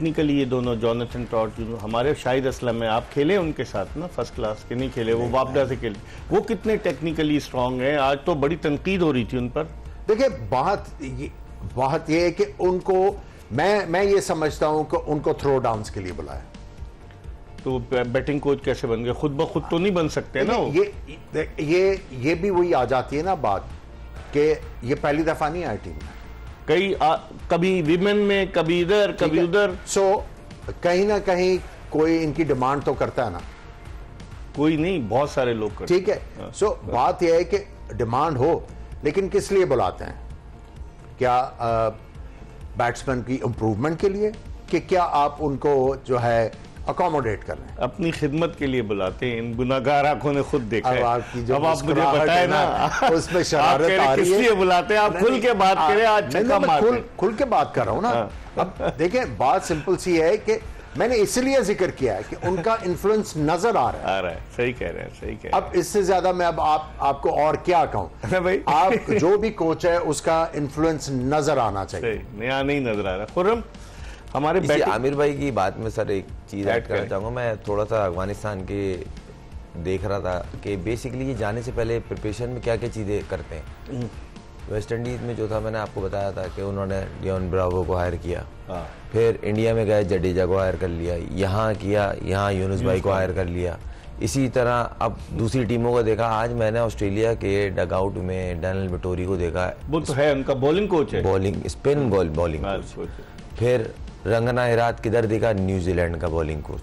Technically ये दोनों Jonathan trout हमारे शाहिद असलम है, आप खेले उनके साथ ना फर्स्ट क्लास के? नहीं खेले, वो वापडा से खेले। वो कितने टेक्निकली स्ट्रांग हैं? आज तो बड़ी तनकीद हो रही थी उन पर। देखिए बात ये है कि उनको मैं ये समझता हूं कि उनको थ्रो डाउन्स के लिए बुलाया। तो बैटिंग कोच कैसे बन गए? खुद ब खुद तो नहीं बन सकते ना। ये भी वही आ जाती है ना बात कि ये पहली दफा नहीं आया टीम में, कभी विमेन में, कभी इधर कभी उधर। सो कहीं ना कहीं कोई इनकी डिमांड तो करता है ना। कोई नहीं, बहुत सारे लोग करते। ठीक है। सो बात यह है कि डिमांड हो, लेकिन किस लिए बुलाते हैं? क्या बैट्समैन की इंप्रूवमेंट के लिए, कि क्या आप उनको जो है अकोमोडेट कर रहे हैं? अपनी खिदमत के लिए बुलाते हैं। इन गुनाहगार आंखों ने खुद देखा है। अब आप मुझे बताए ना, उसमें शरारत आ रही है। किस लिए बुलाते हैं? आप खुल के बात करें। आज खुल के बात कर रहा हूं ना। अब देखें, बात सिंपल सी है कि मैंने इसलिए जिक्र किया है कि उनका इन्फ्लुएंस नजर आ रहा है। सही कह रहे हैं, सही कह रहे हैं। अब इससे ज्यादा मैं अब आपको और क्या कहूं भाई? आप जो भी कोच है उसका इन्फ्लुएंस नजर आना चाहिए। नया नहीं नजर आ रहा। खुर्रम, हमारे आमिर भाई की बात में सर एक चीज ऐड करना चाहूंगा। मैं थोड़ा सा अफगानिस्तान के देख रहा था कि बेसिकली ये जाने से पहले प्रिपरेशन में क्या क्या चीजें करते हैं। वेस्ट इंडीज में जो था, मैंने आपको बताया था कि उन्होंने डियोन ब्रावो को हायर किया, फिर इंडिया में गए जडेजा को हायर कर लिया, यहाँ किया, यहाँ यूनुस भाई को हायर कर लिया। इसी तरह अब दूसरी टीमों को देखा। आज मैंने ऑस्ट्रेलिया के डगआउट में डैनियल विटोरी को देखा। वो तो है, उनका बॉलिंग कोच है, बॉलिंग स्पिन बॉलिंग कोच। फिर रंगना हिरात किधर देखा? न्यूजीलैंड का बॉलिंग कोच।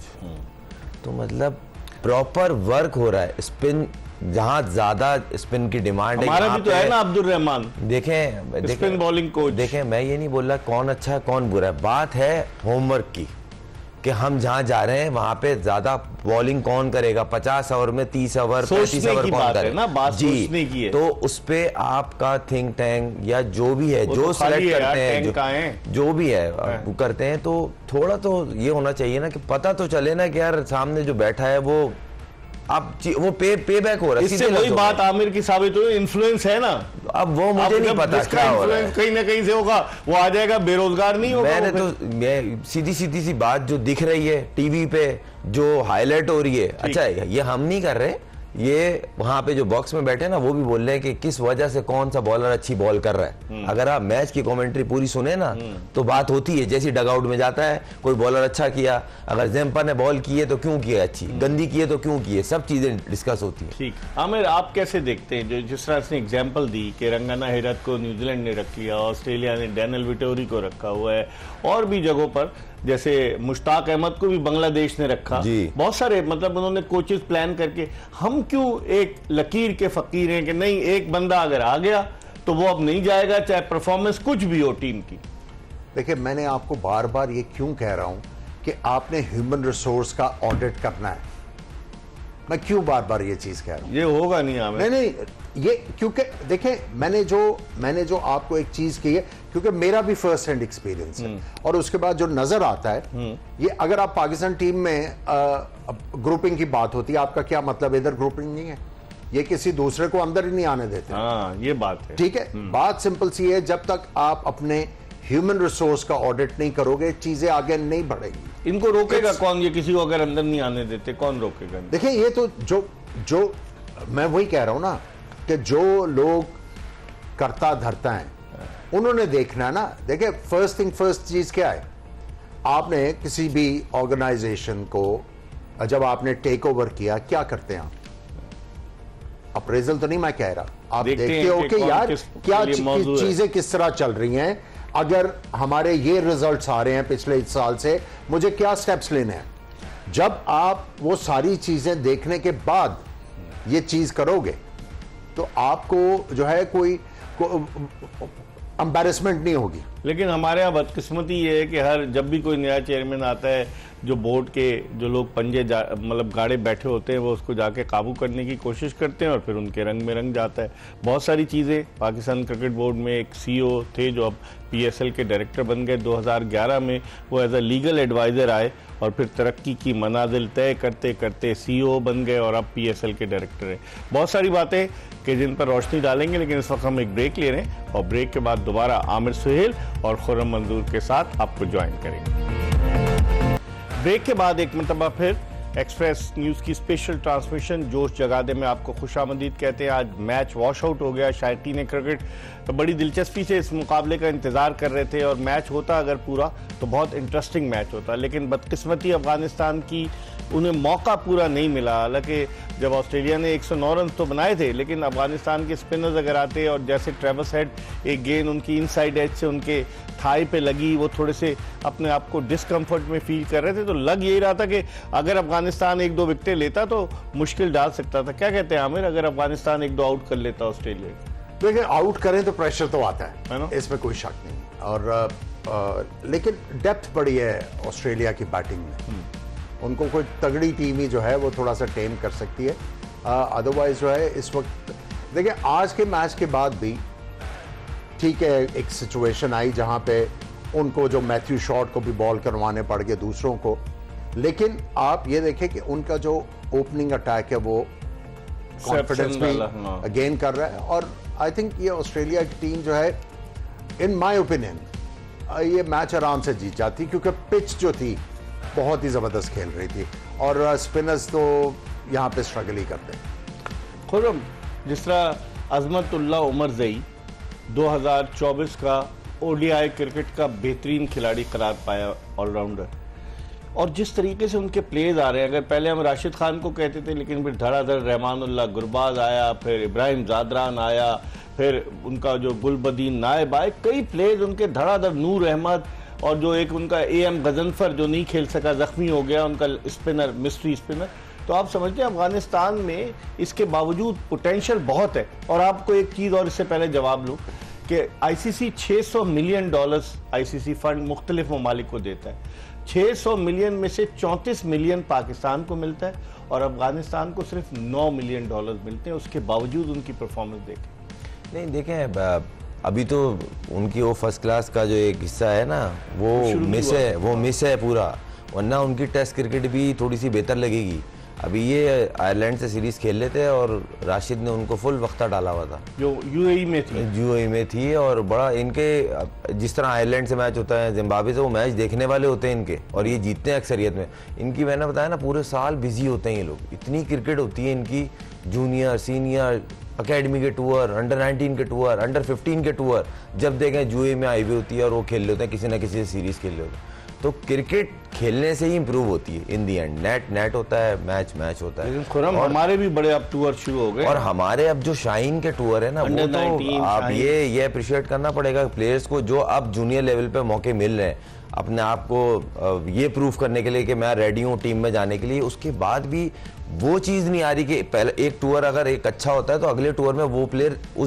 तो मतलब प्रॉपर वर्क हो रहा है। स्पिन जहां ज्यादा स्पिन की डिमांड है, हमारा भी तो है ना अब्दुल रहमान, देखें स्पिन बॉलिंग कोच। देखें, मैं ये नहीं बोल रहा कौन अच्छा है कौन बुरा है। बात है होमवर्क की, कि हम जहां जा रहे हैं वहां पे ज्यादा बॉलिंग कौन करेगा, 50 ओवर में 30 ओवर 35 ओवर कौन करेगा जी। तो उस पे आपका थिंक टैंक या जो भी है, जो सिलेक्ट करते हैं, जो भी है करते हैं, तो थोड़ा तो ये होना चाहिए ना कि पता तो चले ना कि यार सामने जो बैठा है वो अब वो पे बैक हो रहा है। इससे वही बात आमिर की साबित हुई, इन्फ्लुएंस है ना। अब वो मुझे नहीं पता क्या हो रहा है। कहीं ना कहीं से होगा, वो आ जाएगा, बेरोजगार नहीं होगा। मैं सीधी सी बात जो दिख रही है टीवी पे, जो हाईलाइट हो रही है, अच्छा ये हम नहीं कर रहे, ये वहां पे जो बॉक्स में बैठे ना वो भी बोल रहे हैं कि किस वजह से कौन सा बॉलर अच्छी बॉल कर रहा है। अगर आप मैच की कमेंट्री पूरी सुने ना तो बात होती है। जैसे डगआउट में जाता है, कोई बॉलर अच्छा किया, अगर जैम्पर ने बॉल की है तो क्यों किया अच्छी, गंदी की है तो क्यों की है, सब चीजें डिस्कस होती है। ठीक, आमिर आप कैसे देखते हैं जो जिस तरह से एग्जाम्पल दी कि रंगना हिरात को न्यूजीलैंड ने रख लिया, ऑस्ट्रेलिया ने डैनियल विटोरी को रखा हुआ है, और भी जगहों पर जैसे मुश्ताक अहमद को भी बांग्लादेश ने रखा, बहुत सारे मतलब उन्होंने कोचेस प्लान करके, हम क्यों एक लकीर के फकीर हैं कि नहीं एक बंदा अगर आ गया तो वो अब नहीं जाएगा, चाहे परफॉर्मेंस कुछ भी हो टीम की। देखिए, मैंने आपको बार बार ये क्यों कह रहा हूं कि आपने ह्यूमन रिसोर्स का ऑडिट करना है। मैं क्यों बार बार ये चीज कह रहा हूं? ये होगा नहीं आमिर। नहीं, ये क्योंकि देखिए मैंने जो आपको एक चीज की है, क्योंकि मेरा भी फर्स्ट हैंड एक्सपीरियंस है, और उसके बाद जो नजर आता है, ये अगर आप पाकिस्तान टीम में ग्रुपिंग की बात होती है, आपका क्या मतलब? इधर ग्रुपिंग नहीं है, ये किसी दूसरे को अंदर ही नहीं आने देते। हाँ, ये बात है। ठीक है, बात सिंपल सी है, जब तक आप अपने ह्यूमन रिसोर्स का ऑडिट नहीं करोगे, चीजें आगे नहीं बढ़ेगी। इनको रोकेगा कौन? ये किसी को अगर अंदर नहीं आने देते, कौन रोकेगा? देखिए, ये तो जो मैं वही कह रहा हूं ना कि जो लोग करता धरता है उन्होंने देखना है ना। देखिए, फर्स्ट थिंग फर्स्ट चीज क्या है, आपने किसी भी ऑर्गेनाइजेशन को जब आपने टेक ओवर किया, क्या करते हैं आप? अप्रेजल तो नहीं मैं कह रहा, आप देखते हो कि यार क्या चीजें किस तरह चल रही हैं, अगर हमारे ये रिजल्ट्स आ रहे हैं पिछले इस साल से, मुझे क्या स्टेप्स लेने हैं। जब आप वो सारी चीजें देखने के बाद ये चीज करोगे तो आपको जो है कोई एम्बैरेसमेंट नहीं होगी। लेकिन हमारे यहाँ बदकिस्मती ये है कि जब भी कोई नया चेयरमैन आता है, जो बोर्ड के जो लोग पंजे मतलब गाड़े बैठे होते हैं, वो उसको जाके काबू करने की कोशिश करते हैं और फिर उनके रंग में रंग जाता है। बहुत सारी चीज़ें, पाकिस्तान क्रिकेट बोर्ड में एक सीईओ थे जो अब पीएसएल के डायरेक्टर बन गए। 2011 में वो एज अ लीगल एडवाइज़र आए और फिर तरक्की की मनाजिल तय करते करते सीईओ बन गए और अब पीएसएल के डायरेक्टर हैं। बहुत सारी बातें कि जिन पर रोशनी डालेंगे, लेकिन इस वक्त हम एक ब्रेक ले रहे हैं और ब्रेक के बाद दोबारा आमिर सुहेल और खुर्रम मंजूर के साथ आपको ज्वाइन करेंगे। ब्रेक के बाद एक मरतबा फिर एक्सप्रेस न्यूज़ की स्पेशल ट्रांसमिशन जोश जगा दे में आपको खुशामदीद कहते हैं। आज मैच वॉश आउट हो गया। शायकीन क्रिकेट तो बड़ी दिलचस्पी से इस मुकाबले का इंतज़ार कर रहे थे और मैच होता अगर पूरा तो बहुत इंटरेस्टिंग मैच होता, लेकिन बदकिस्मती अफगानिस्तान की उन्हें मौका पूरा नहीं मिला। हालांकि जब ऑस्ट्रेलिया ने 109 रन तो बनाए थे, लेकिन अफगानिस्तान के स्पिनर्स अगर आते और जैसे ट्रेविस हेड एक गेंद उनकी इनसाइड एज से उनके थाई पे लगी, वो थोड़े से अपने आप को डिस्कम्फर्ट में फील कर रहे थे, तो लग यही रहा था कि अगर अफगानिस्तान 1-2 विकेटें लेता तो मुश्किल डाल सकता था। क्या कहते हैं आमिर, अगर अफगानिस्तान 1-2 आउट कर लेता ऑस्ट्रेलिया? देखिए, आउट करें तो प्रेशर तो आता है ना, इसमें कोई शक नहीं। और लेकिन डेप्थ बड़ी है ऑस्ट्रेलिया की बैटिंग में, उनको कोई तगड़ी टीम ही जो है वो थोड़ा सा टेम कर सकती है। अदरवाइज जो है इस वक्त देखिए, आज के मैच के बाद भी ठीक है, एक सिचुएशन आई जहां पे उनको जो मैथ्यू शॉट को भी बॉल करवाने पड़ गए दूसरों को, लेकिन आप ये देखें कि उनका जो ओपनिंग अटैक है वो कॉन्फिडेंस भी गेन कर रहा है। और आई थिंक ये ऑस्ट्रेलिया की टीम जो है, इन माय ओपिनियन, ये मैच आराम से जीत जाती, क्योंकि पिच जो थी बहुत ही जबरदस्त खेल रही थी और स्पिनर्स तो यहाँ पे स्ट्रगल ही करते हैं। खुरम, जिस तरह अजमतुल्लाह उमर ज़ई 2024 का ओडीआई क्रिकेट का बेहतरीन खिलाड़ी करार पाया, ऑलराउंडर, और जिस तरीके से उनके प्लेज आ रहे हैं, अगर पहले हम राशिद खान को कहते थे, लेकिन फिर धड़ाधड़ रहमानुल्लाह गुरबाज आया, फिर इब्राहिम जादरान आया, फिर उनका जो गुलबदीन नायब आए, कई प्लेज उनके धड़ाधड़, नूर अहमद, और जो एक उनका AM गजनफर जो नहीं खेल सका, जख्मी हो गया, उनका स्पिनर, मिस्ट्री स्पिनर। तो आप समझते हैं अफगानिस्तान में इसके बावजूद पोटेंशियल बहुत है। और आपको एक चीज़ और इससे पहले जवाब लूँ कि ICC $600 मिलियन ICC फंड मुख्तलिफ ममालिक को देता है। 600 मिलियन में से 34 मिलियन पाकिस्तान को मिलता है और अफगानिस्तान को सिर्फ $9 मिलियन मिलते हैं। उसके बावजूद उनकी परफॉर्मेंस देखें। नहीं, देखें, अभी तो उनकी वो फर्स्ट क्लास का जो एक हिस्सा है ना, वो मिस है पूरा, वरना उनकी टेस्ट क्रिकेट भी थोड़ी सी बेहतर लगेगी। अभी ये आयरलैंड से सीरीज खेल लेते हैं और राशिद ने उनको फुल वक्ता डाला हुआ था, जो यूएई में थी और बड़ा इनके, जिस तरह आयरलैंड से मैच होता है, जिम्बाब्वे से, वो मैच देखने वाले होते हैं इनके और ये जीतते हैं अक्सरियत में। इनकी, मैंने बताया ना, पूरे साल बिजी होते हैं ये लोग, इतनी क्रिकेट होती है इनकी, जूनियर, सीनियर, अकेडमी के टूर, अंडर 19 के टूर, अंडर 15 के टूर, जब देखें यूएई में आई हुई होती है और वो खेल रहे होते हैं, किसी ना किसी सीरीज खेल रहे होते हैं। तो क्रिकेट खेलने से ही इंप्रूव होती है इन दी एंड। नेट होता है, मैच होता है। लेकिन हमारे भी बड़े अब टूर शुरू हो गए, और हमारे अब जो शाइन के टूर है ना, वो तो आप ये अप्रिशिएट करना पड़ेगा प्लेयर्स को, जो अब जूनियर लेवल पे मौके मिल रहे हैं अपने आप को ये प्रूव करने के लिए कि मैं रेडी हूँ टीम में जाने के लिए। उसके बाद भी वो चीज़ नहीं आ रही कि पहले एक टूर अगर एक अच्छा होता है तो अगले टूर में वो प्लेयर उस